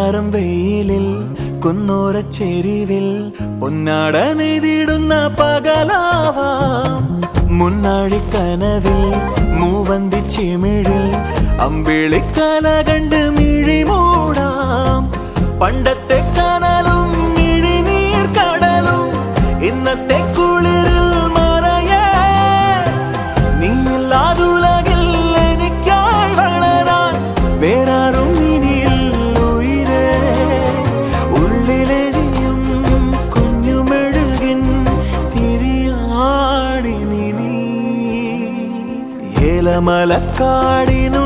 പൊൻതാരം വെയിലിൽ കുന്നോരച്ചെരിവിൽ പൊന്നാട നെയ്തിടുന്ന പകലാവാം. മുന്നാഴിക്കനവിൽ മൂവന്തി ചിമിഴിൽ അമ്പിളിക്കല കണ്ട് മിഴി മൂടാം. പണ്ടത്തെ കനലും മിഴിനീർ കടലും ഇന്നത്തെ കുളിരിൽ മറയേ. നീയില്ലാതുലകിൽ എനിക്കായി വളരാൻ വേറാരും ഇനിയിൽ ഉയിരേ. ഉള്ളിലെരിയും കുഞ്ഞുമെഴുകിൻ തിരിയാടി നീ. ഏലമലക്കാടിനു